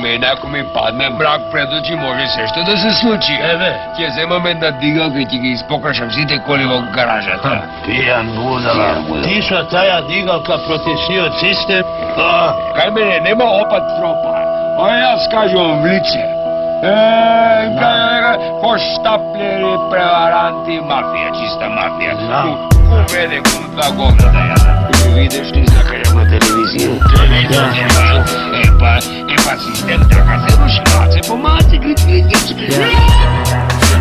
Мен ако ми падне брак пред очи, може сешто да се случи. Ќе земам една дигалка и ќе ги испокрашам сите коли во гаражата. Пијан будала. Ти со таја дигалка против сиот систем? Кај мене нема опат тропа. А јас кажувам в лице. Поштаплери, преваранти, мафија, чиста мафија. Уведе го два говната јада. Видиш ли закаја на телевизија? Епа систем така се руши, маце по маце,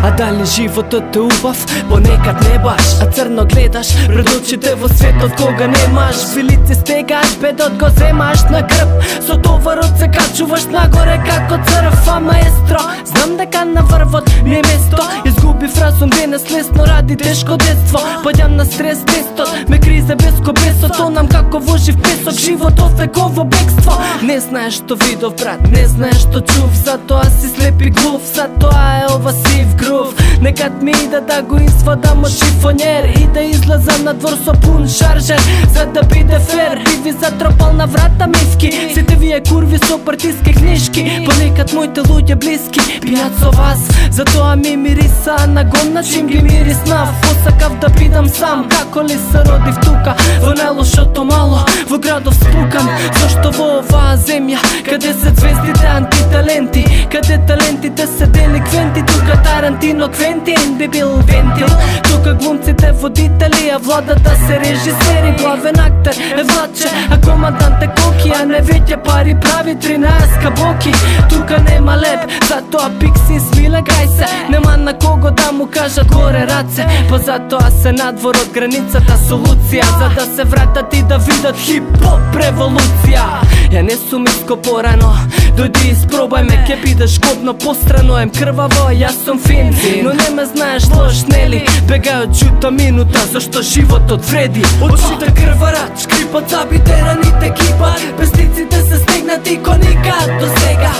А дали животот е убав, понекад не баш, а црно гледаш пред очите во светот кога немаш. Вилици стегаш, бедот го земаш на грб, со товарот се качуваш нагоре како црв. А маестро, знам дека на врвот ми е место. Изгубив разум денес лесно ради тешко детство. Паѓам на стрес тестот, ме гризе безко бесот. Тонам како во жив песок, животот е во бегство. Не знаеш што видов брат, не знаеш што чув, затоа си слепи глув, затоа е ова сив грув. Некад ми иде да го извадам од шифонер и да излезам на двор со пун шаржер, за да биде фер. Би ви затропал на врата мивки, сите вие курви со партиски книжки. Понекад моите луѓе блиски пијат со вас, затоа ми мириса на гонна чим ги мириснав. Посакав да бидам сам, како ли се родив тука, во најлошото мало, во градов спукан. Зошто во оваа земја, каде се звездите антиталенти, каде талентите се деликвенти, тука Тарантино Квентин би бил вентил. Тука глумците водители, а владата се режисери. Главен актер е Владче, а командант е Коки, а не веќе пари прави 13 кабоки. Тука нема леп, затоа Пикси смиле гај се, нема на кого да му кажат горе раце. Па затоа се надвор од границата солуција, за да се вратат и да видат хип-хоп револуција. Ја не сум иско порано, дојди испробај ме, ке бидеш годно пострано. Ем крваво, јас сум фин, но не ме знаеш лош, нели? Бегај од жута минута, зашто животот вреди. Очите крварат, шкрипот забите раните кипат, пестиците се стегнати ко никад до сега.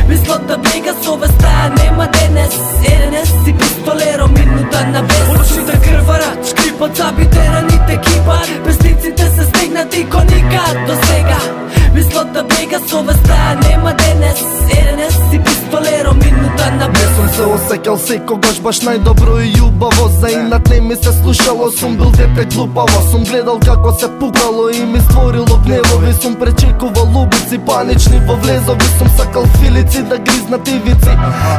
Мислот да бега совеста нема денес, еренес си пистолеро минута на без. Очите крварат, шкрипот забите раните кипат, пестиците се стегнати ко никад до сега. Мислот да бега совеста нема денес, еренес си пистолеро минута на без. Сум се осеќал секогаш баш најдобро и љубаво, за инат не ми се слушало, сум бил дете глупаво. Сум гледал како се пукало и ми створило гневови, сум пречекувал убици панични во влезови, сум сакал филици да гризнат ивици.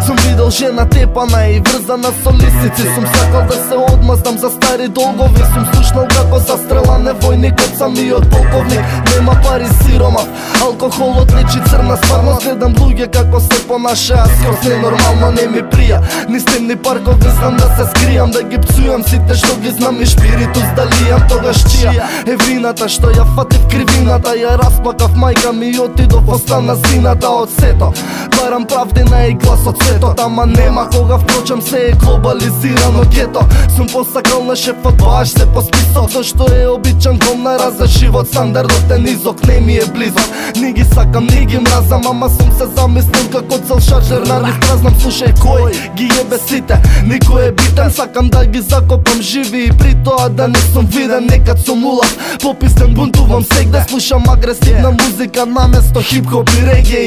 Сум видел жена тепана и врзана со лисици, сум сакал да се одмаздам за стари долгови, сум слушнал како застрела невојникот самиот полковник. Нема пари сиромав, алкохолот личи црна стварност, гледам луѓе како се понашаат скроз ненормално, не ми прија. Ни стемни паркови знам да се скријам, да ги пцујам сите што ги знам и шпиритус да лијам. Тогаш чија е вината што ја фатив кривината, ја расплакав мајка ми и отидов, остана зината од сето. Барам правдина и глас од светот, ама нема кога, впрочем се е глобализирано гето. Сум посакал на шефот, баш се по список, зашто е обичан гомнара за живот. Стандардот е низок, не ми е близок, ни ги сакам, ни ги мразам, ама сум се замислил како цел шаржер на риф празнам. Слушај, кој ги ебе сите, никој е битен, сакам да ги закопам живи и при тоа да не сум виден. Некад сум улав, попистен, бунтувам сегде, слушам агресивна музика наместо хип-хоп и реге.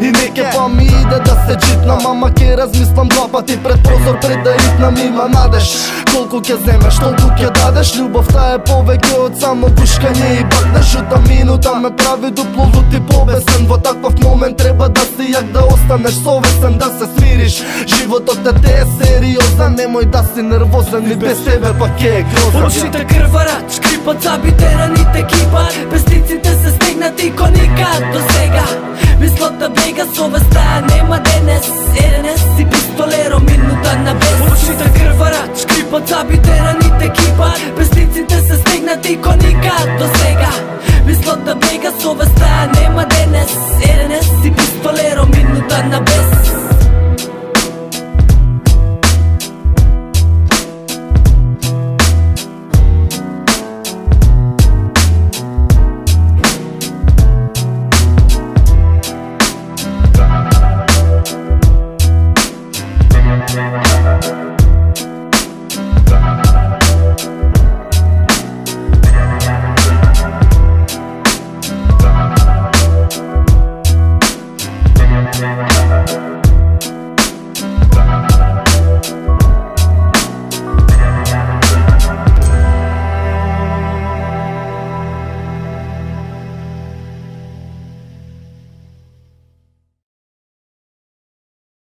И неке па ми иде да се джитнам, ама ке размислам два пати пред прозор пред да итнам. Има надеж, колку ќе земеш, толку ќе дадеш. Љубовта е повеќе од само гушкање и бакне. Жута минута ме прави дупло лут и побесен. Во таков момент треба да си јак, да останеш совесен, да се смириш. Животот те е сериозен, немој да си нервозен, и без тебе пак е грозен. Очите крварат, шкрипот забите раните кипат, пестиците се стегнати ко никад до сега. Мислот да бега совеста нема денес, еренес си пистолеро минута на без. Очите крварат, шкрипот забите раните кипат, пестиците се стегнати ко никад до сега. Мислот да бега совеста нема денес, еренес си пистолеро минута на без. Thank